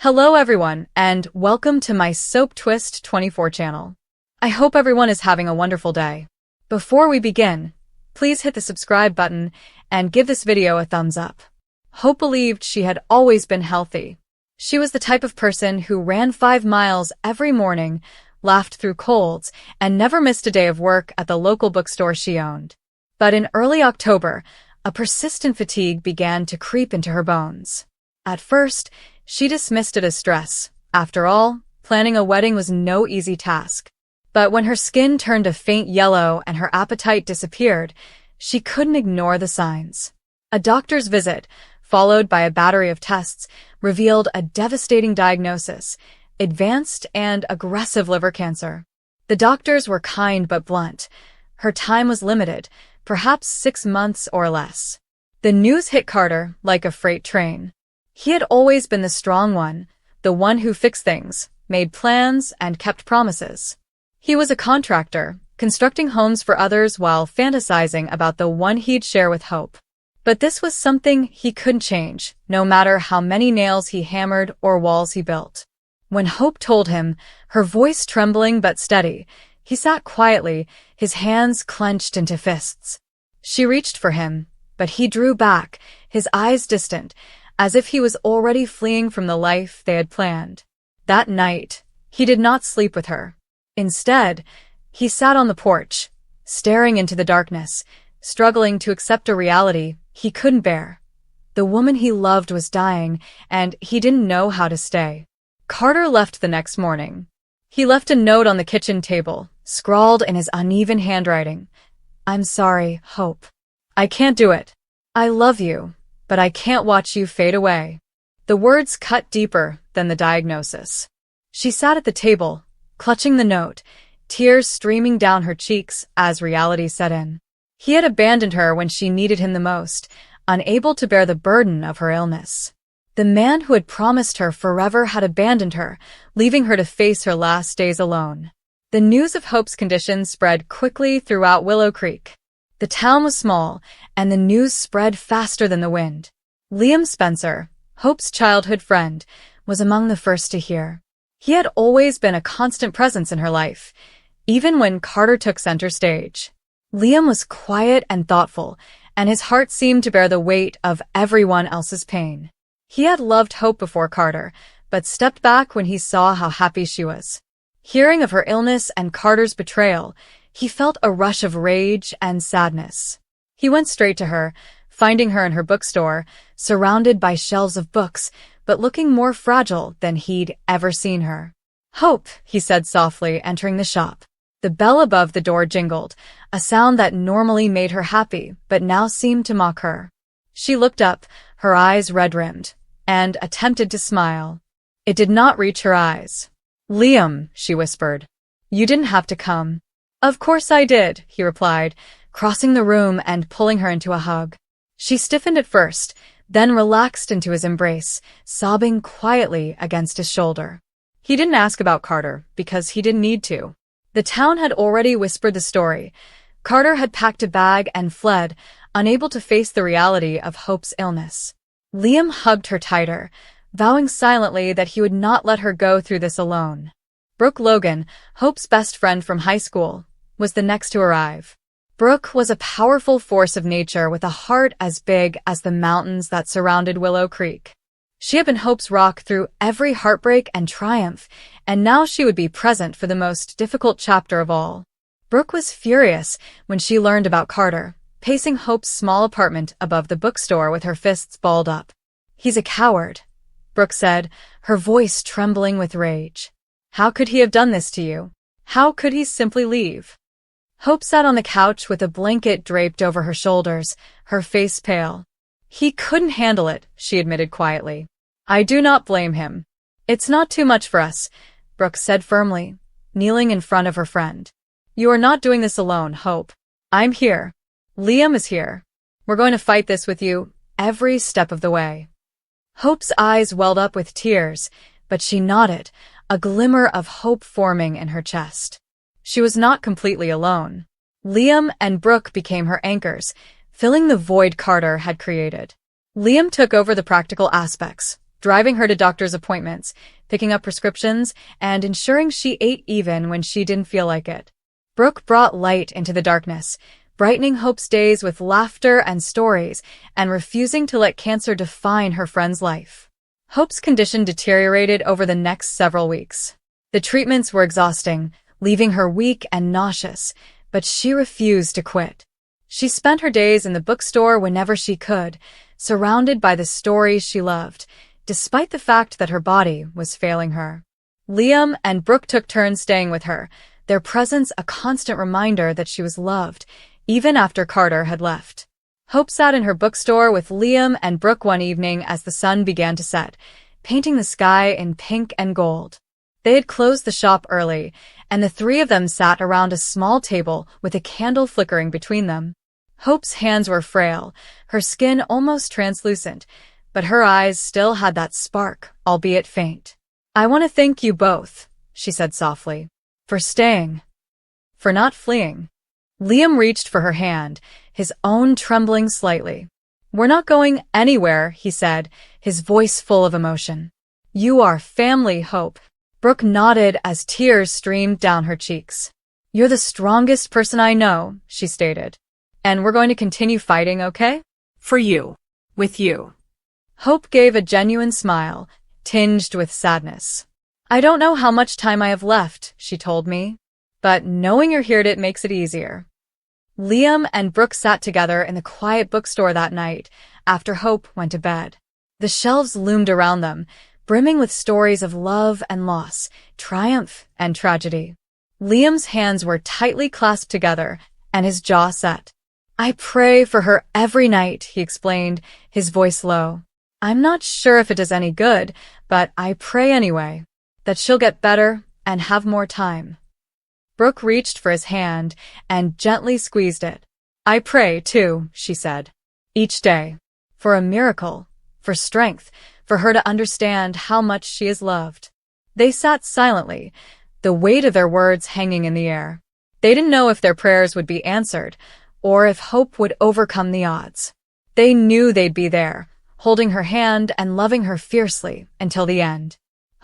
Hello everyone, and welcome to my Soap Twist 24 channel. I hope everyone is having a wonderful day. Before we begin, please hit the subscribe button and give this video a thumbs up. Hope believed she had always been healthy. She was the type of person who ran 5 miles every morning, laughed through colds, and never missed a day of work at the local bookstore she owned. But in early October, a persistent fatigue began to creep into her bones. At first, she dismissed it as stress. After all, planning a wedding was no easy task. But when her skin turned a faint yellow and her appetite disappeared, she couldn't ignore the signs. A doctor's visit, followed by a battery of tests, revealed a devastating diagnosis: advanced and aggressive liver cancer. The doctors were kind but blunt. Her time was limited, perhaps 6 months or less. The news hit Carter like a freight train. He had always been the strong one, the one who fixed things, made plans, and kept promises. He was a contractor, constructing homes for others while fantasizing about the one he'd share with Hope. But this was something he couldn't change, no matter how many nails he hammered or walls he built. When Hope told him, her voice trembling but steady, he sat quietly, his hands clenched into fists. She reached for him, but he drew back, his eyes distant, as if he was already fleeing from the life they had planned. That night, he did not sleep with her. Instead, he sat on the porch, staring into the darkness, struggling to accept a reality he couldn't bear. The woman he loved was dying, and he didn't know how to stay. Carter left the next morning. He left a note on the kitchen table, scrawled in his uneven handwriting. "I'm sorry, Hope. I can't do it. I love you, but I can't watch you fade away." The words cut deeper than the diagnosis. She sat at the table, clutching the note, tears streaming down her cheeks as reality set in. He had abandoned her when she needed him the most, unable to bear the burden of her illness. The man who had promised her forever had abandoned her, leaving her to face her last days alone. The news of Hope's condition spread quickly throughout Willow Creek. The town was small, and the news spread faster than the wind. Liam Spencer, Hope's childhood friend, was among the first to hear. He had always been a constant presence in her life, even when Carter took center stage. Liam was quiet and thoughtful, and his heart seemed to bear the weight of everyone else's pain. He had loved Hope before Carter, but stepped back when he saw how happy she was. Hearing of her illness and Carter's betrayal, he felt a rush of rage and sadness. He went straight to her, finding her in her bookstore, surrounded by shelves of books, but looking more fragile than he'd ever seen her. "Hope," he said softly, entering the shop. The bell above the door jingled, a sound that normally made her happy, but now seemed to mock her. She looked up, her eyes red-rimmed, and attempted to smile. It did not reach her eyes. "Liam," she whispered, "you didn't have to come." "Of course I did," he replied, crossing the room and pulling her into a hug. She stiffened at first, then relaxed into his embrace, sobbing quietly against his shoulder. He didn't ask about Carter, because he didn't need to. The town had already whispered the story. Carter had packed a bag and fled, unable to face the reality of Hope's illness. Liam hugged her tighter, vowing silently that he would not let her go through this alone. Brooke Logan, Hope's best friend from high school, was the next to arrive. Brooke was a powerful force of nature with a heart as big as the mountains that surrounded Willow Creek. She had been Hope's rock through every heartbreak and triumph, and now she would be present for the most difficult chapter of all. Brooke was furious when she learned about Carter, pacing Hope's small apartment above the bookstore with her fists balled up. "He's a coward," Brooke said, her voice trembling with rage. "How could he have done this to you? How could he simply leave?" Hope sat on the couch with a blanket draped over her shoulders, her face pale. "He couldn't handle it," she admitted quietly. "I do not blame him. It's not too much for us," Brooke said firmly, kneeling in front of her friend. "You are not doing this alone, Hope. I'm here. Liam is here. We're going to fight this with you, every step of the way." Hope's eyes welled up with tears, but she nodded, a glimmer of hope forming in her chest. She was not completely alone. Liam and Brooke became her anchors, filling the void Carter had created. Liam took over the practical aspects, driving her to doctor's appointments, picking up prescriptions, and ensuring she ate even when she didn't feel like it. Brooke brought light into the darkness, brightening Hope's days with laughter and stories, and refusing to let cancer define her friend's life. Hope's condition deteriorated over the next several weeks. The treatments were exhausting, leaving her weak and nauseous, but she refused to quit. She spent her days in the bookstore whenever she could, surrounded by the stories she loved, despite the fact that her body was failing her. Liam and Brooke took turns staying with her, their presence a constant reminder that she was loved, even after Carter had left. Hope sat in her bookstore with Liam and Brooke one evening as the sun began to set, painting the sky in pink and gold. They had closed the shop early, and the three of them sat around a small table with a candle flickering between them. Hope's hands were frail, her skin almost translucent, but her eyes still had that spark, albeit faint. "I want to thank you both," she said softly, "for staying, for not fleeing." Liam reached for her hand, his own trembling slightly. "We're not going anywhere," he said, his voice full of emotion. "You are family, Hope." Brooke nodded as tears streamed down her cheeks. "You're the strongest person I know," she stated. "And we're going to continue fighting, okay? For you. With you." Hope gave a genuine smile, tinged with sadness. "I don't know how much time I have left," she told me, "but knowing you're here it makes it easier." Liam and Brooke sat together in the quiet bookstore that night, after Hope went to bed. The shelves loomed around them, brimming with stories of love and loss, triumph and tragedy. Liam's hands were tightly clasped together, and his jaw set. "I pray for her every night," he explained, his voice low. "I'm not sure if it does any good, but I pray anyway, that she'll get better and have more time." Brooke reached for his hand and gently squeezed it. "I pray, too," she said, "each day, for a miracle, for strength, for her to understand how much she is loved." They sat silently, the weight of their words hanging in the air. They didn't know if their prayers would be answered, or if Hope would overcome the odds. They knew they'd be there, holding her hand and loving her fiercely until the end.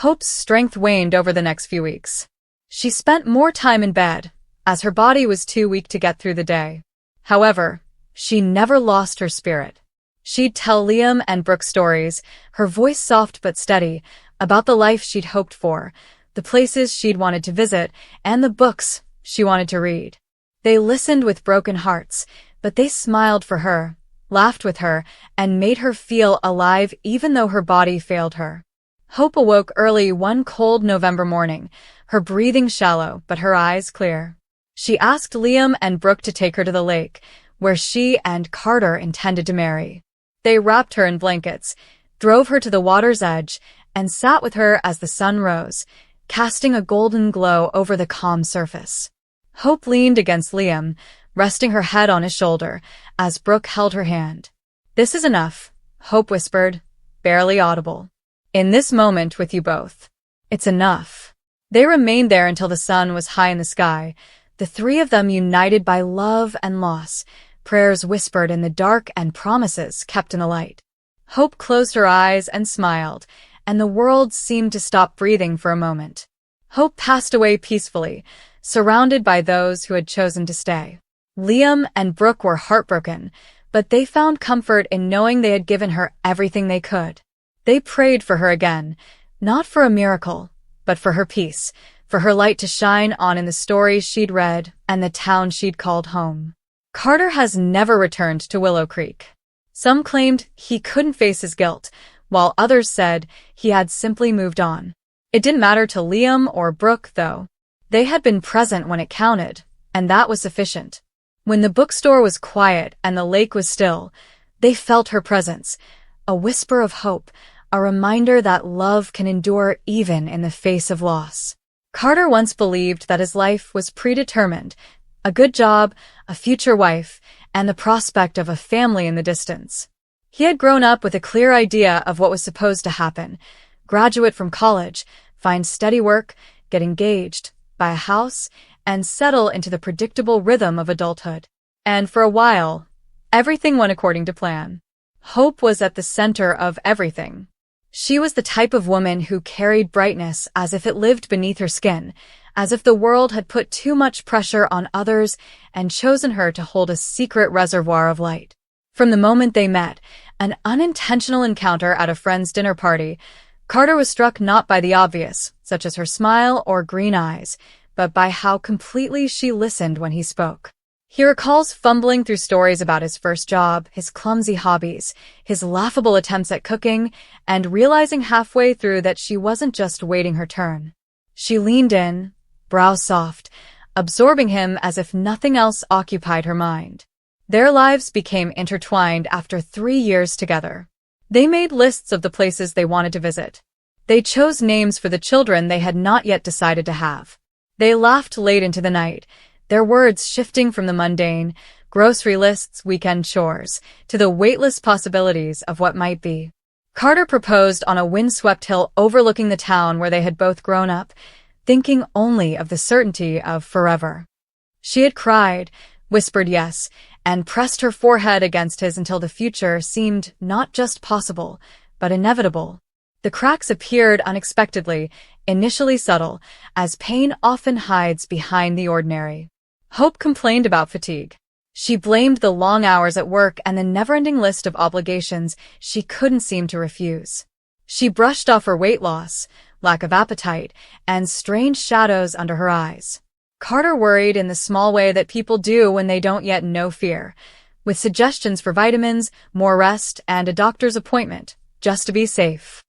Hope's strength waned over the next few weeks. She spent more time in bed, as her body was too weak to get through the day. However, she never lost her spirit. She'd tell Liam and Brooke stories, her voice soft but steady, about the life she'd hoped for, the places she'd wanted to visit, and the books she wanted to read. They listened with broken hearts, but they smiled for her, laughed with her, and made her feel alive even though her body failed her. Hope awoke early one cold November morning, her breathing shallow but her eyes clear. She asked Liam and Brooke to take her to the lake, where she and Carter intended to marry. They wrapped her in blankets, drove her to the water's edge, and sat with her as the sun rose, casting a golden glow over the calm surface. Hope leaned against Liam, resting her head on his shoulder, as Brooke held her hand. "This is enough," Hope whispered, barely audible. "In this moment with you both. It's enough." They remained there until the sun was high in the sky, the three of them united by love and loss, prayers whispered in the dark and promises kept in the light. Hope closed her eyes and smiled, and the world seemed to stop breathing for a moment. Hope passed away peacefully, surrounded by those who had chosen to stay. Liam and Brooke were heartbroken, but they found comfort in knowing they had given her everything they could. They prayed for her again, not for a miracle, but for her peace, for her light to shine on in the stories she'd read and the town she'd called home. Carter has never returned to Willow Creek. Some claimed he couldn't face his guilt, while others said he had simply moved on. It didn't matter to Liam or Brooke, though. They had been present when it counted, and that was sufficient. When the bookstore was quiet and the lake was still, they felt her presence, a whisper of hope, a reminder that love can endure even in the face of loss. Carter once believed that his life was predetermined, a good job, a future wife, and the prospect of a family in the distance. He had grown up with a clear idea of what was supposed to happen: graduate from college, find steady work, get engaged, buy a house, and settle into the predictable rhythm of adulthood. And for a while, everything went according to plan. Hope was at the center of everything. She was the type of woman who carried brightness as if it lived beneath her skin, as if the world had put too much pressure on others and chosen her to hold a secret reservoir of light. From the moment they met, an unintentional encounter at a friend's dinner party, Carter was struck not by the obvious, such as her smile or green eyes, but by how completely she listened when he spoke. He recalls fumbling through stories about his first job, his clumsy hobbies, his laughable attempts at cooking, and realizing halfway through that she wasn't just waiting her turn. She leaned in, brow soft, absorbing him as if nothing else occupied her mind. Their lives became intertwined after 3 years together. They made lists of the places they wanted to visit. They chose names for the children they had not yet decided to have. They laughed late into the night, their words shifting from the mundane, grocery lists, weekend chores, to the weightless possibilities of what might be. Carter proposed on a windswept hill overlooking the town where they had both grown up, thinking only of the certainty of forever. She had cried, whispered yes, and pressed her forehead against his until the future seemed not just possible, but inevitable. The cracks appeared unexpectedly, initially subtle, as pain often hides behind the ordinary. Hope complained about fatigue. She blamed the long hours at work and the never-ending list of obligations she couldn't seem to refuse. She brushed off her weight loss, lack of appetite, and strange shadows under her eyes. Carter worried in the small way that people do when they don't yet know fear, with suggestions for vitamins, more rest, and a doctor's appointment, just to be safe.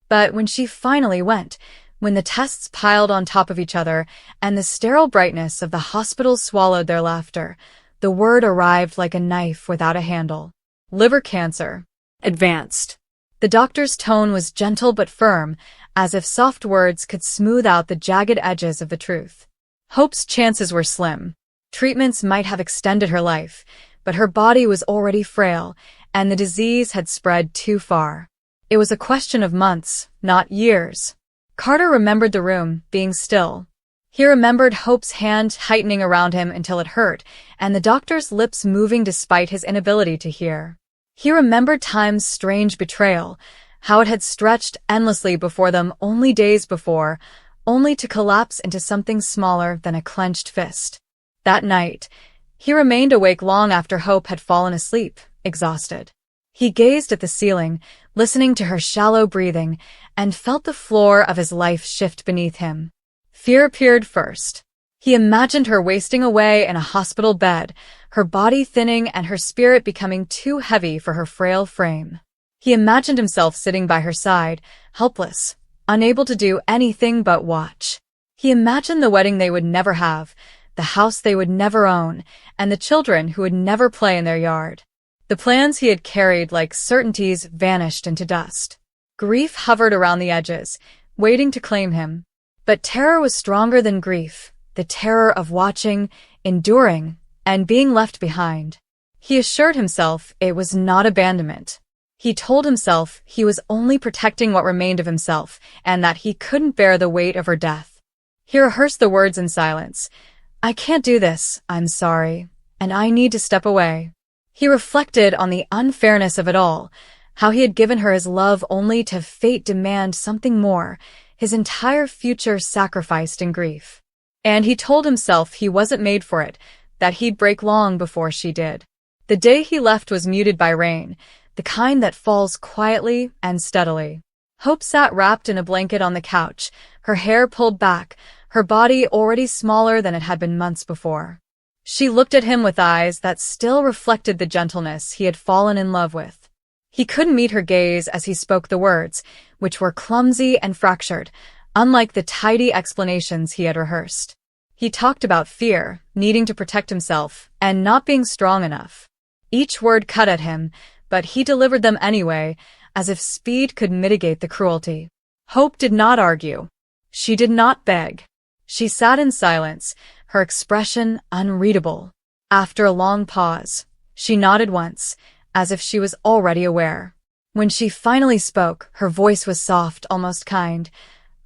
But when she finally went, when the tests piled on top of each other and the sterile brightness of the hospital swallowed their laughter, the word arrived like a knife without a handle. Liver cancer. Advanced. The doctor's tone was gentle but firm, as if soft words could smooth out the jagged edges of the truth. Hope's chances were slim. Treatments might have extended her life, but her body was already frail, and the disease had spread too far. It was a question of months, not years. Carter remembered the room, being still. He remembered Hope's hand tightening around him until it hurt, and the doctor's lips moving despite his inability to hear. He remembered Time's strange betrayal, how it had stretched endlessly before them only days before, only to collapse into something smaller than a clenched fist. That night, he remained awake long after Hope had fallen asleep, exhausted. He gazed at the ceiling, listening to her shallow breathing, and felt the floor of his life shift beneath him. Fear appeared first. He imagined her wasting away in a hospital bed, her body thinning and her spirit becoming too heavy for her frail frame. He imagined himself sitting by her side, helpless, unable to do anything but watch. He imagined the wedding they would never have, the house they would never own, and the children who would never play in their yard. The plans he had carried like certainties vanished into dust. Grief hovered around the edges, waiting to claim him. But terror was stronger than grief, the terror of watching, enduring, and being left behind. He assured himself it was not abandonment. He told himself he was only protecting what remained of himself and that he couldn't bear the weight of her death. He rehearsed the words in silence. I can't do this, I'm sorry, and I need to step away. He reflected on the unfairness of it all, how he had given her his love only to fate demand something more, his entire future sacrificed in grief. And he told himself he wasn't made for it, that he'd break long before she did. The day he left was muted by rain, the kind that falls quietly and steadily. Hope sat wrapped in a blanket on the couch, her hair pulled back, her body already smaller than it had been months before. She looked at him with eyes that still reflected the gentleness he had fallen in love with. He couldn't meet her gaze as he spoke the words, which were clumsy and fractured, unlike the tidy explanations he had rehearsed. He talked about fear, needing to protect himself, and not being strong enough. Each word cut at him, but he delivered them anyway, as if speed could mitigate the cruelty. Hope did not argue. She did not beg. She sat in silence, her expression unreadable. After a long pause, she nodded once, as if she was already aware. When she finally spoke, her voice was soft, almost kind.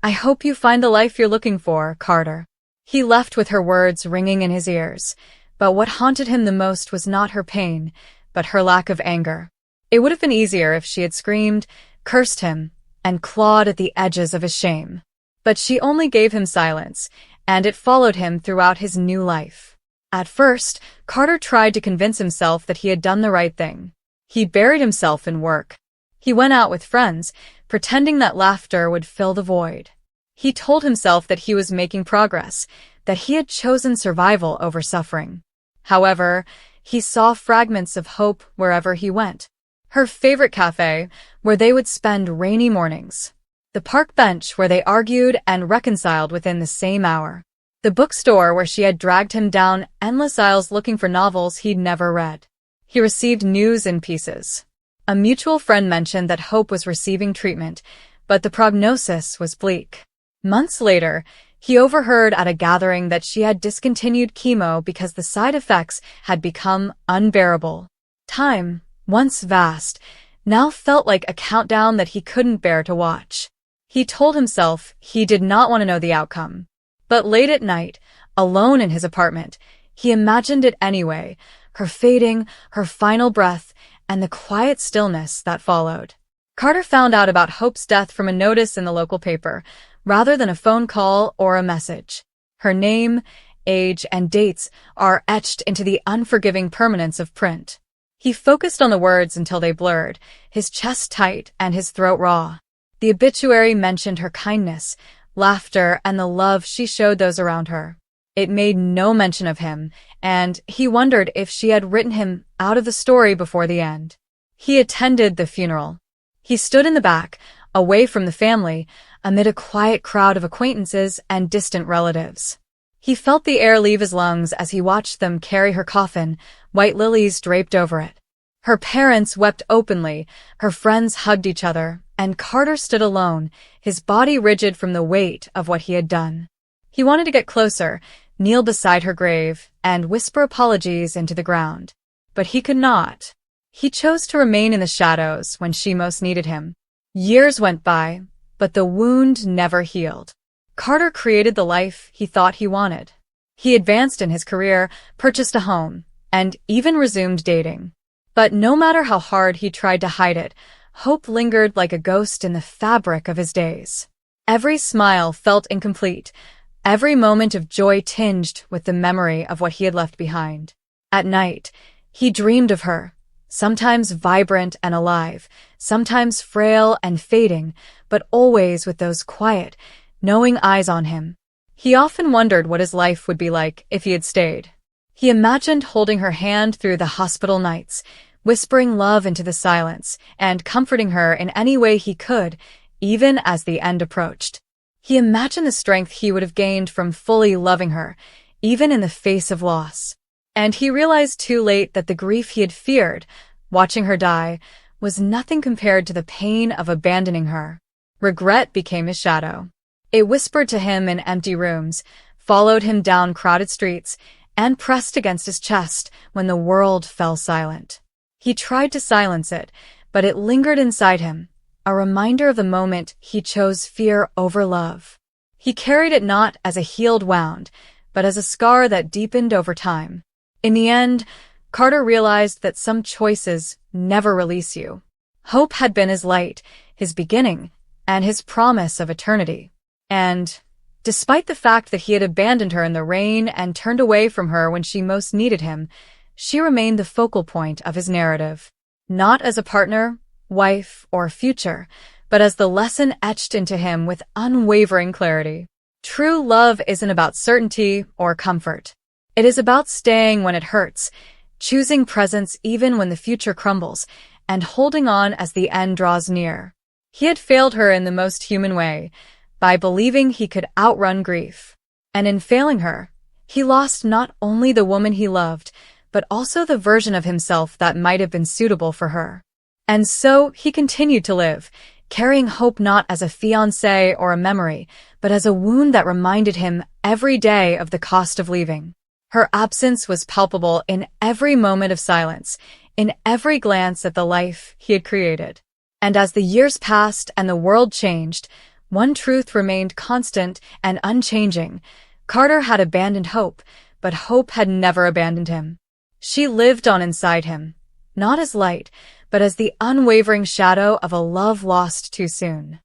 I hope you find the life you're looking for, Carter. He left with her words ringing in his ears, but what haunted him the most was not her pain, but her lack of anger. It would have been easier if she had screamed, cursed him, and clawed at the edges of his shame. But she only gave him silence, and it followed him throughout his new life. At first, Carter tried to convince himself that he had done the right thing. He buried himself in work. He went out with friends, pretending that laughter would fill the void. He told himself that he was making progress, that he had chosen survival over suffering. However, he saw fragments of hope wherever he went. Her favorite cafe, where they would spend rainy mornings. The park bench where they argued and reconciled within the same hour. The bookstore where she had dragged him down endless aisles looking for novels he'd never read. He received news in pieces. A mutual friend mentioned that Hope was receiving treatment, but the prognosis was bleak. Months later, he overheard at a gathering that she had discontinued chemo because the side effects had become unbearable. Time, once vast, now felt like a countdown that he couldn't bear to watch. He told himself he did not want to know the outcome. But late at night, alone in his apartment, he imagined it anyway, her fading, her final breath, and the quiet stillness that followed. Carter found out about Hope's death from a notice in the local paper, rather than a phone call or a message. Her name, age, and dates are etched into the unforgiving permanence of print. He focused on the words until they blurred, his chest tight and his throat raw. The obituary mentioned her kindness, laughter, and the love she showed those around her. It made no mention of him, and he wondered if she had written him out of the story before the end. He attended the funeral. He stood in the back, away from the family, amid a quiet crowd of acquaintances and distant relatives. He felt the air leave his lungs as he watched them carry her coffin, white lilies draped over it. Her parents wept openly, her friends hugged each other, and Carter stood alone, his body rigid from the weight of what he had done. He wanted to get closer, kneel beside her grave, and whisper apologies into the ground. But he could not. He chose to remain in the shadows when she most needed him. Years went by, but the wound never healed. Carter created the life he thought he wanted. He advanced in his career, purchased a home, and even resumed dating. But no matter how hard he tried to hide it, hope lingered like a ghost in the fabric of his days. Every smile felt incomplete, every moment of joy tinged with the memory of what he had left behind. At night, he dreamed of her, sometimes vibrant and alive, sometimes frail and fading, but always with those quiet, knowing eyes on him. He often wondered what his life would be like if he had stayed. He imagined holding her hand through the hospital nights, whispering love into the silence, and comforting her in any way he could, even as the end approached. He imagined the strength he would have gained from fully loving her, even in the face of loss. And he realized too late that the grief he had feared, watching her die, was nothing compared to the pain of abandoning her. Regret became his shadow. It whispered to him in empty rooms, followed him down crowded streets, and pressed against his chest when the world fell silent. He tried to silence it, but it lingered inside him, a reminder of the moment he chose fear over love. He carried it not as a healed wound, but as a scar that deepened over time. In the end, Carter realized that some choices never release you. Hope had been his light, his beginning, and his promise of eternity. And, despite the fact that he had abandoned her in the rain and turned away from her when she most needed him, she remained the focal point of his narrative. Not as a partner, wife, or future, but as the lesson etched into him with unwavering clarity. True love isn't about certainty or comfort. It is about staying when it hurts, choosing presence even when the future crumbles, and holding on as the end draws near. He had failed her in the most human way, by believing he could outrun grief. And in failing her, he lost not only the woman he loved, but also the version of himself that might have been suitable for her. And so he continued to live, carrying hope not as a fiancé or a memory, but as a wound that reminded him every day of the cost of leaving. Her absence was palpable in every moment of silence, in every glance at the life he had created. And as the years passed and the world changed, one truth remained constant and unchanging. Carter had abandoned hope, but hope had never abandoned him. She lived on inside him, not as light, but as the unwavering shadow of a love lost too soon.